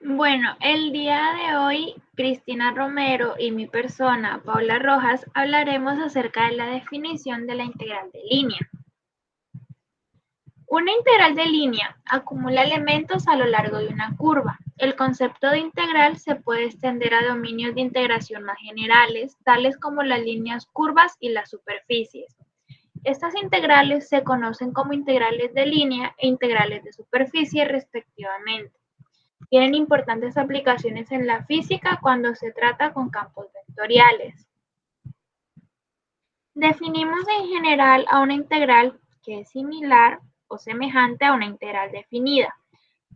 Bueno, el día de hoy, Cristina Romero y mi persona, Paula Rojas, hablaremos acerca de la definición de la integral de línea. Una integral de línea acumula elementos a lo largo de una curva. El concepto de integral se puede extender a dominios de integración más generales, tales como las líneas curvas y las superficies. Estas integrales se conocen como integrales de línea e integrales de superficie respectivamente. Tienen importantes aplicaciones en la física cuando se trata con campos vectoriales. Definimos en general a una integral que es similar o semejante a una integral definida,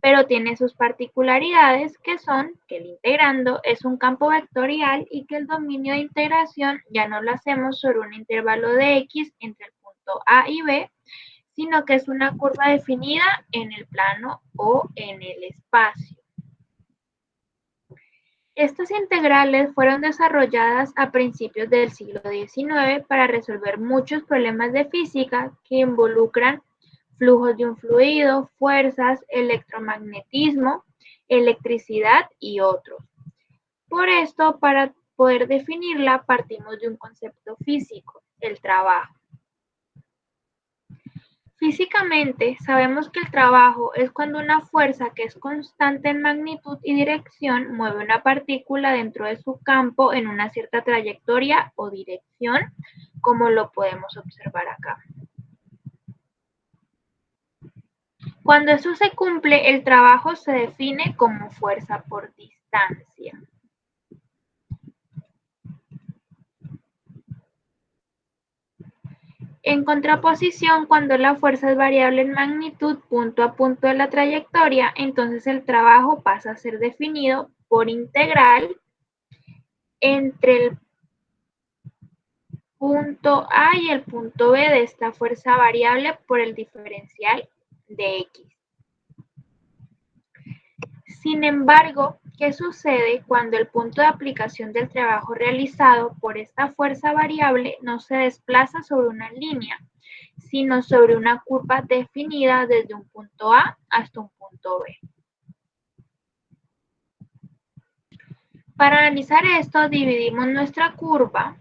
pero tiene sus particularidades que son que el integrando es un campo vectorial y que el dominio de integración ya no lo hacemos sobre un intervalo de x entre el punto A y B, sino que es una curva definida en el plano o en el espacio. Estas integrales fueron desarrolladas a principios del siglo XIX para resolver muchos problemas de física que involucran flujos de un fluido, fuerzas, electromagnetismo, electricidad y otros. Por esto, para poder definirla, partimos de un concepto físico, el trabajo. Físicamente, sabemos que el trabajo es cuando una fuerza que es constante en magnitud y dirección mueve una partícula dentro de su campo en una cierta trayectoria o dirección, como lo podemos observar acá. Cuando eso se cumple, el trabajo se define como fuerza por distancia. En contraposición, cuando la fuerza es variable en magnitud punto a punto de la trayectoria, entonces el trabajo pasa a ser definido por integral entre el punto A y el punto B de esta fuerza variable por el diferencial de X. Sin embargo, ¿qué sucede cuando el punto de aplicación del trabajo realizado por esta fuerza variable no se desplaza sobre una línea, sino sobre una curva definida desde un punto A hasta un punto B? Para analizar esto, dividimos nuestra curva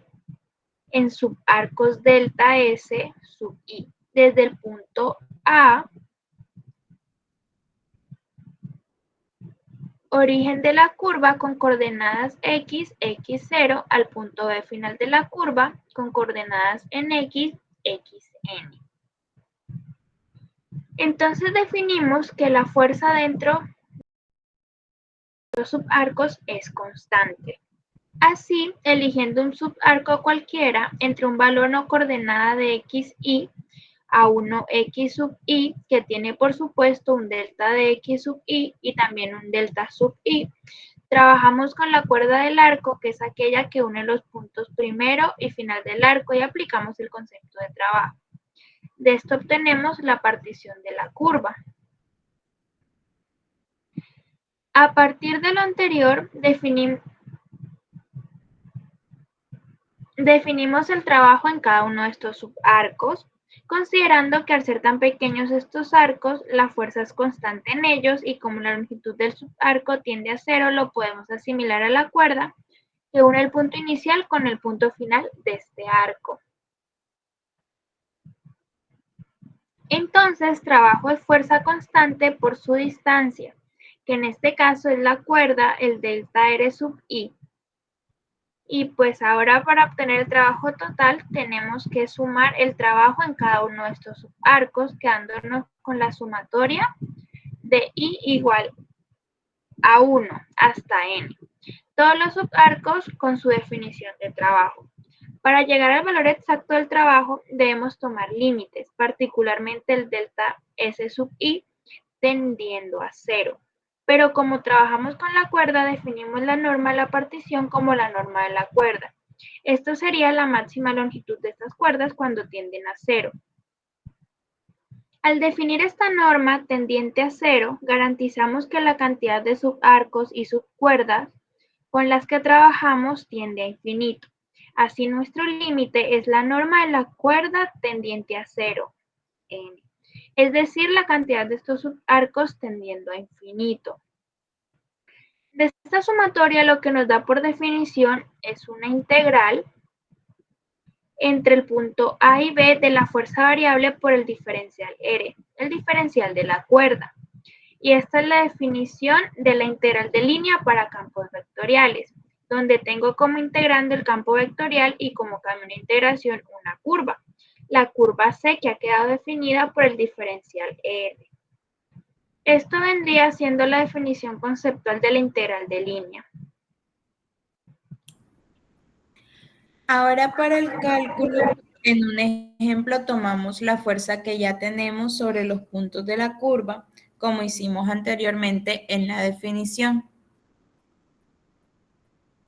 en subarcos delta S sub I. Desde el punto A, origen de la curva con coordenadas x, x0, al punto B final de la curva con coordenadas en x, xn. Entonces definimos que la fuerza dentro de los subarcos es constante. Así, eligiendo un subarco cualquiera entre un valor o coordenada de xy a 1x sub i, que tiene por supuesto un delta de x sub i y también un delta sub i, trabajamos con la cuerda del arco, que es aquella que une los puntos primero y final del arco, y aplicamos el concepto de trabajo. De esto obtenemos la partición de la curva. A partir de lo anterior, definimos el trabajo en cada uno de estos subarcos, considerando que al ser tan pequeños estos arcos, la fuerza es constante en ellos y como la longitud del subarco tiende a cero, lo podemos asimilar a la cuerda que une el punto inicial con el punto final de este arco. Entonces, trabajo es fuerza constante por su distancia, que en este caso es la cuerda, el delta R sub I. Y pues ahora para obtener el trabajo total tenemos que sumar el trabajo en cada uno de estos subarcos, quedándonos con la sumatoria de I igual a 1 hasta N. Todos los subarcos con su definición de trabajo. Para llegar al valor exacto del trabajo debemos tomar límites, particularmente el delta S sub I tendiendo a cero. Pero como trabajamos con la cuerda, definimos la norma de la partición como la norma de la cuerda. Esto sería la máxima longitud de estas cuerdas cuando tienden a cero. Al definir esta norma tendiente a cero, garantizamos que la cantidad de subarcos y subcuerdas con las que trabajamos tiende a infinito. Así nuestro límite es la norma de la cuerda tendiente a cero, n. Es decir, la cantidad de estos subarcos tendiendo a infinito. De esta sumatoria lo que nos da por definición es una integral entre el punto A y B de la fuerza variable por el diferencial R, el diferencial de la cuerda. Y esta es la definición de la integral de línea para campos vectoriales, donde tengo como integrando el campo vectorial y como cambio de integración una curva. La curva C que ha quedado definida por el diferencial R. Esto vendría siendo la definición conceptual de la integral de línea. Ahora para el cálculo, en un ejemplo tomamos la fuerza que ya tenemos sobre los puntos de la curva, como hicimos anteriormente en la definición.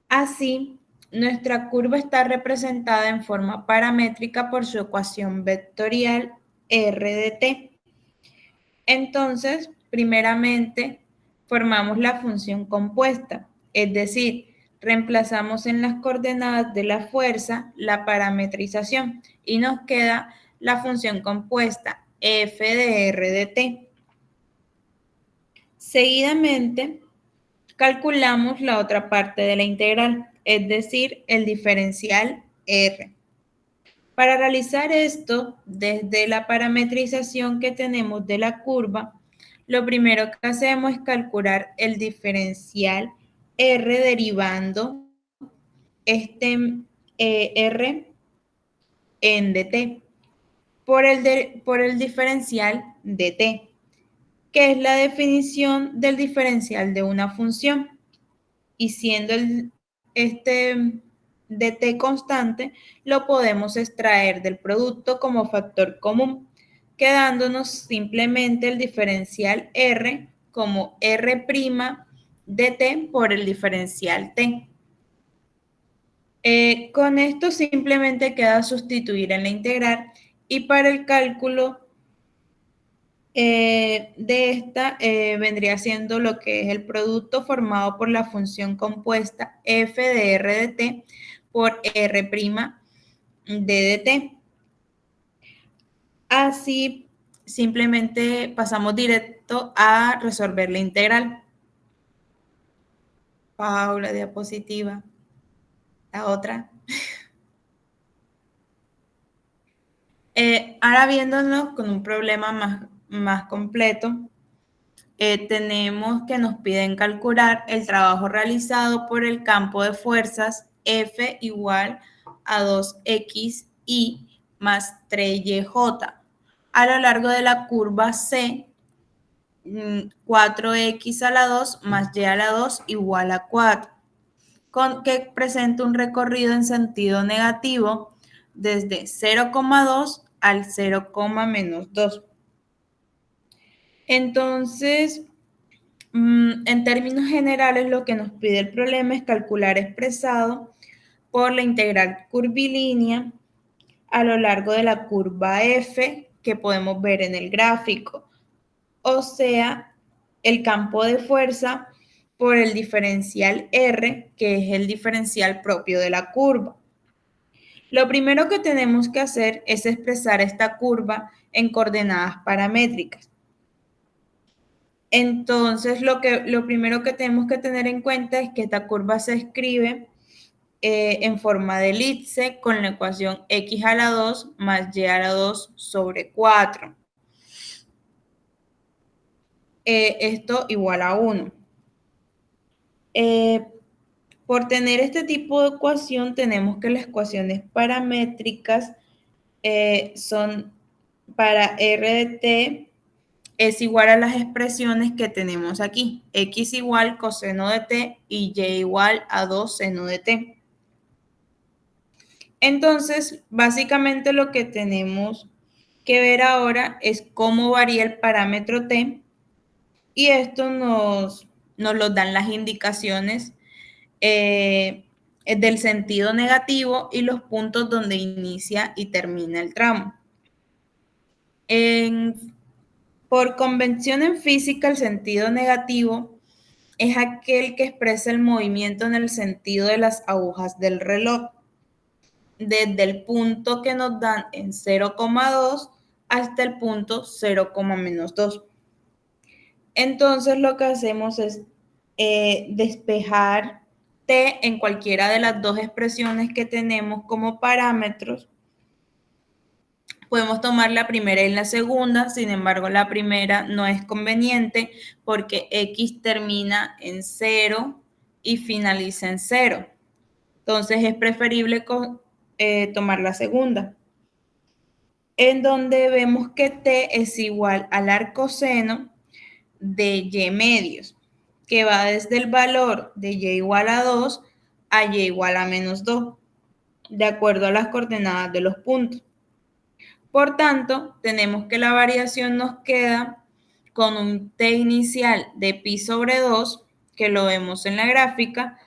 Así, nuestra curva está representada en forma paramétrica por su ecuación vectorial R de t. Entonces, primeramente, formamos la función compuesta, es decir, reemplazamos en las coordenadas de la fuerza la parametrización y nos queda la función compuesta f de r de t. Seguidamente, calculamos la otra parte de la integral, es decir, el diferencial r. Para realizar esto, desde la parametrización que tenemos de la curva, lo primero que hacemos es calcular el diferencial R derivando este R en dt por el diferencial dt, que es la definición del diferencial de una función. Y siendo este dt constante, lo podemos extraer del producto como factor común, quedándonos simplemente el diferencial r como r' dt por el diferencial t. Con esto simplemente queda sustituir en la integral y para el cálculo de esta vendría siendo lo que es el producto formado por la función compuesta f de r de t por r' de dt. Así simplemente pasamos directo a resolver la integral. Paula, diapositiva. La otra. Ahora viéndonos con un problema más completo, tenemos que nos piden calcular el trabajo realizado por el campo de fuerzas F igual a 2xy más 3yj a lo largo de la curva C, 4x a la 2 más y a la 2 igual a 4, que presenta un recorrido en sentido negativo desde 0,2 al 0,-2. Entonces, en términos generales, lo que nos pide el problema es calcular expresado por la integral curvilínea a lo largo de la curva F que podemos ver en el gráfico, o sea, el campo de fuerza por el diferencial R, que es el diferencial propio de la curva. Lo primero que tenemos que hacer es expresar esta curva en coordenadas paramétricas. Entonces, lo primero que tenemos que tener en cuenta es que esta curva se escribe en forma de elipse con la ecuación x a la 2 más y a la 2 sobre 4. Esto igual a 1. Por tener este tipo de ecuación, tenemos que las ecuaciones paramétricas son para r de t es igual a las expresiones que tenemos aquí. X igual coseno de t y y igual a 2 seno de t. Entonces, básicamente lo que tenemos que ver ahora es cómo varía el parámetro t y esto nos lo dan las indicaciones del sentido negativo y los puntos donde inicia y termina el tramo. Por convención en física, el sentido negativo es aquel que expresa el movimiento en el sentido de las agujas del reloj, desde el punto que nos dan en 0,2 hasta el punto 0,-2. Entonces lo que hacemos es despejar t en cualquiera de las dos expresiones que tenemos como parámetros. Podemos tomar la primera y la segunda, sin embargo, la primera no es conveniente porque x termina en 0 y finaliza en 0. Entonces, es preferible tomar la segunda, en donde vemos que t es igual al arcoseno de y medios, que va desde el valor de y igual a 2 a y igual a menos 2, de acuerdo a las coordenadas de los puntos. Por tanto, tenemos que la variación nos queda con un t inicial de pi sobre 2, que lo vemos en la gráfica,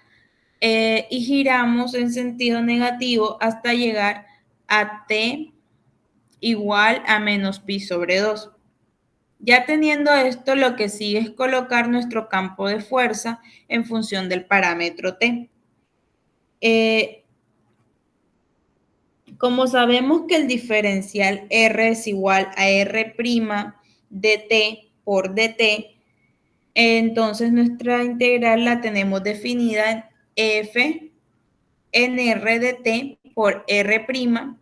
y giramos en sentido negativo hasta llegar a t igual a menos pi sobre 2. Ya teniendo esto, lo que sigue es colocar nuestro campo de fuerza en función del parámetro t. Como sabemos que el diferencial R es igual a R' de t por dt, entonces nuestra integral la tenemos definida en f en R de t por R'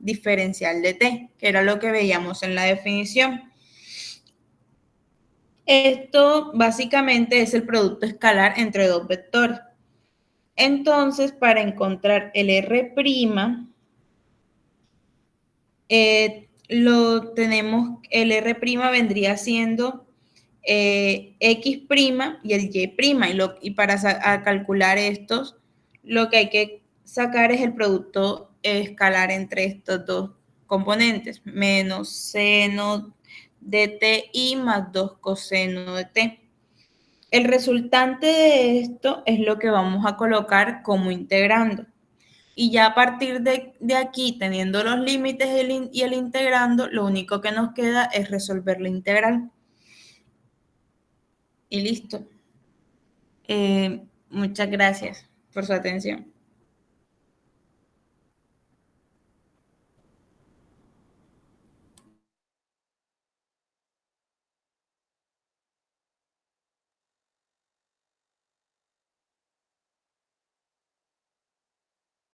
diferencial de t, que era lo que veíamos en la definición. Esto básicamente es el producto escalar entre dos vectores. Entonces, para encontrar el R', lo tenemos, el R' vendría siendo X' y el Y', y para calcular estos, lo que hay que sacar es el producto escalar entre estos dos componentes, menos seno de ti más 2 coseno de t. El resultante de esto es lo que vamos a colocar como integrando. Y ya a partir de aquí, teniendo los límites y el integrando, lo único que nos queda es resolver la integral. Y listo. Muchas gracias por su atención.